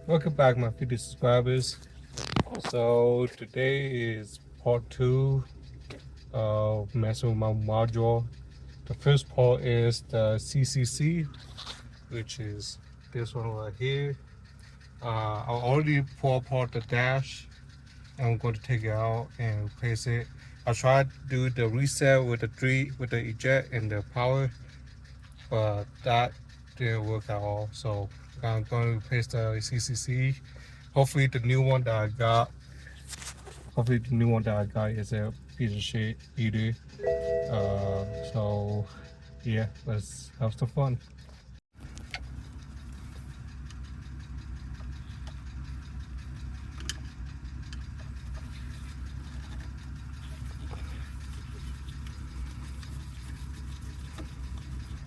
Welcome back, my 50 subscribers. So today is part 2 of messing with my module. The first part is the CCC, which is this one right here. I already pulled apart the dash, and I'm going to take it out and replace it. I tried to do the reset with the eject and the power, but that didn't work at all. So I'm going to replace the CCC. Hopefully the new one that I got is a piece of shit either. So yeah, let's have some fun.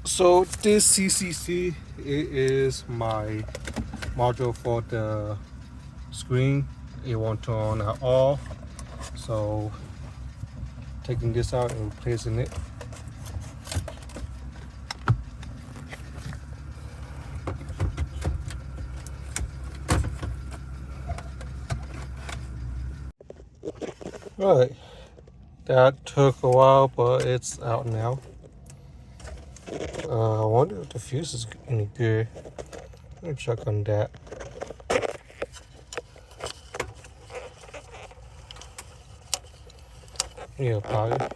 So this CCC, it is my module for the screen. It won't turn on at all. So taking this out and replacing it. Right, that took a while, but it's out now. I wonder if the fuse is any good. Let me check on that. Yeah, probably.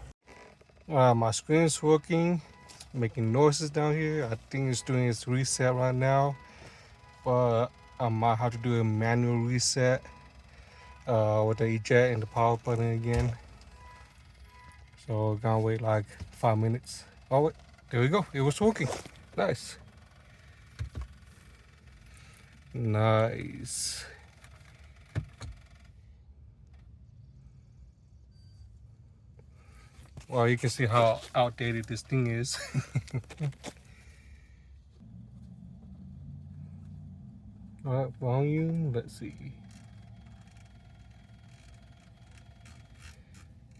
My screen's working, making noises down here. I think it's doing its reset right now, but I might have to do a manual reset with the eject and the power button again. So gonna wait like 5 minutes. Oh wait, there we go. It was working. Nice. Nice. Well, you can see how outdated this thing is. Alright, volume, let's see.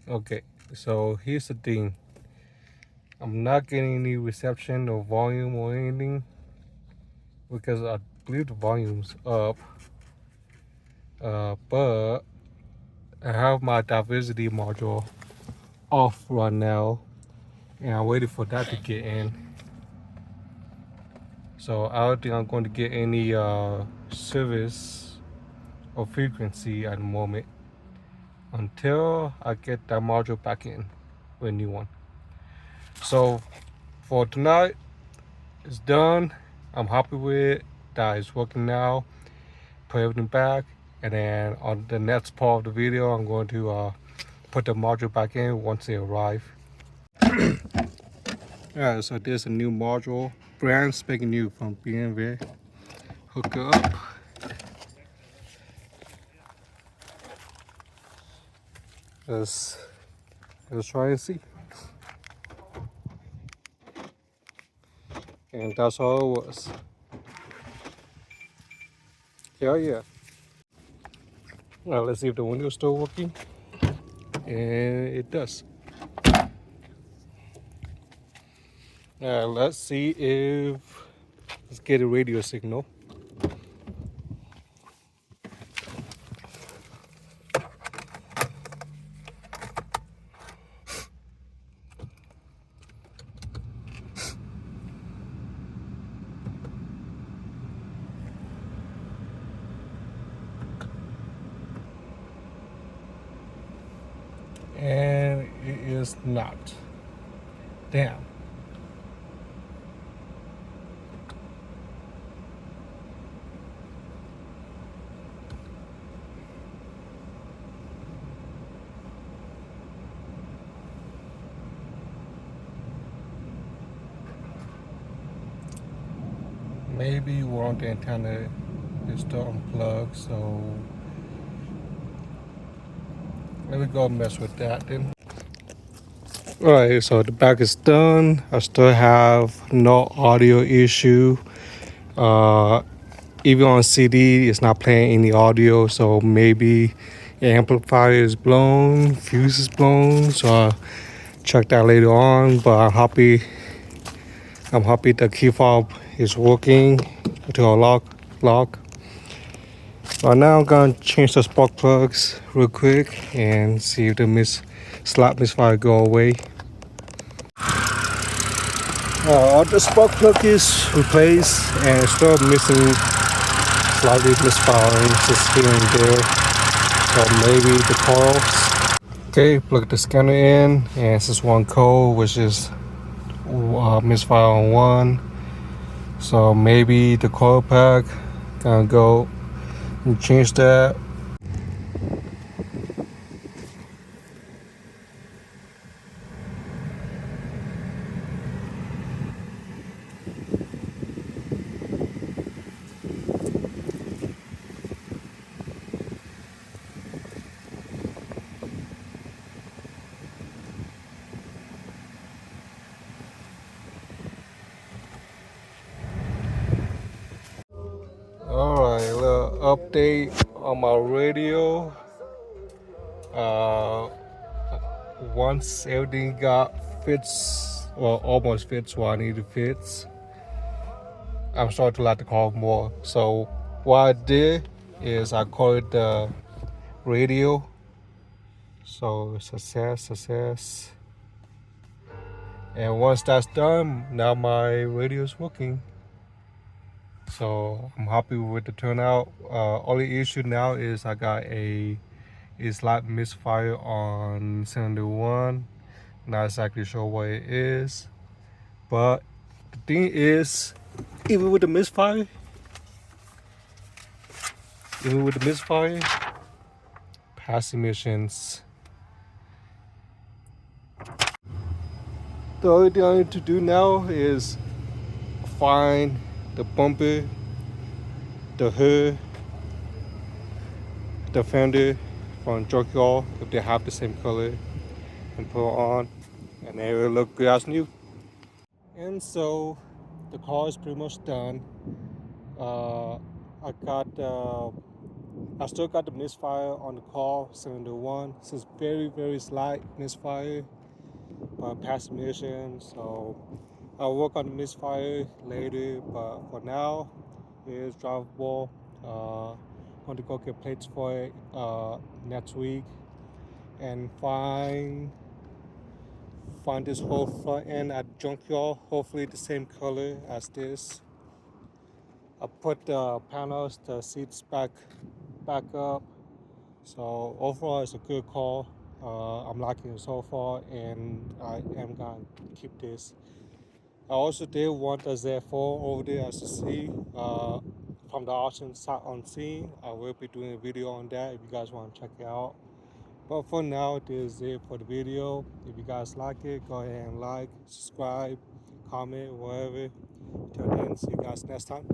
Okay, so here's the thing. I'm not getting any reception or volume or anything because I believe the volume's up. But I have my diversity module off right now, and I'm waiting for that to get in. So I don't think I'm going to get any service or frequency at the moment until I get that module back in with a new one. So for tonight, it's done. I'm happy with it. That is working now. Put everything back, and then on the next part of the video, I'm going to put the module back in once they arrive. Alright, so there's a new module, brand spanking new from Bmw. Hook it up. Let's try and see. And that's all it was. Hell yeah. Well, let's see if the window's still working. And it does. Let's see if, let's get a radio signal. And it is not. Damn. Maybe one of the antenna is still unplugged, so let me go mess with that then. Alright, so the back is done. I still have no audio issue. Even on CD, it's not playing any audio, so maybe the amplifier is blown, fuse is blown, so I'll check that later on. But I'm happy the key fob is working to a lock. Right now I'm gonna change the spark plugs real quick and see if the slap misfire go away. All the spark plug is replaced and still missing, slightly misfiring just here and there, or maybe the coils. Okay, plug the scanner in, and this is one code which is misfire on one, so maybe the coil pack. Gonna go and change that. Alright, a little update on my radio. Once everything got fits, well, almost fits what I need to fits, I'm starting to like the car more. So what I did is I called the radio. So success. And once that's done, now my radio is working. So I'm happy with the turnout. Only issue now is I got a slight misfire on cylinder one. Not exactly sure what it is, but the thing is, even with the misfire, past emissions. The only thing I need to do now is find the bumper, the hood, the fender from junkyard if they have the same color, and put it on, and it will look good as new. And so the car is pretty much done. I still got the misfire on the car, cylinder one. This is very slight misfire, but past emission. So I'll work on the misfire later, but for now, it is drivable. Want to go get plates for it next week, and find this whole front end at junkyard. Hopefully the same color as this. I put the panels, the seats back up. So overall, it's a good call. I'm liking it so far, and I am gonna keep this. I also did want a Z4 over there, as you see, from the auction site on scene. I will be doing a video on that if you guys want to check it out. But for now, this is it for the video. If you guys like it, go ahead and like, subscribe, comment, whatever. Till then, see you guys next time.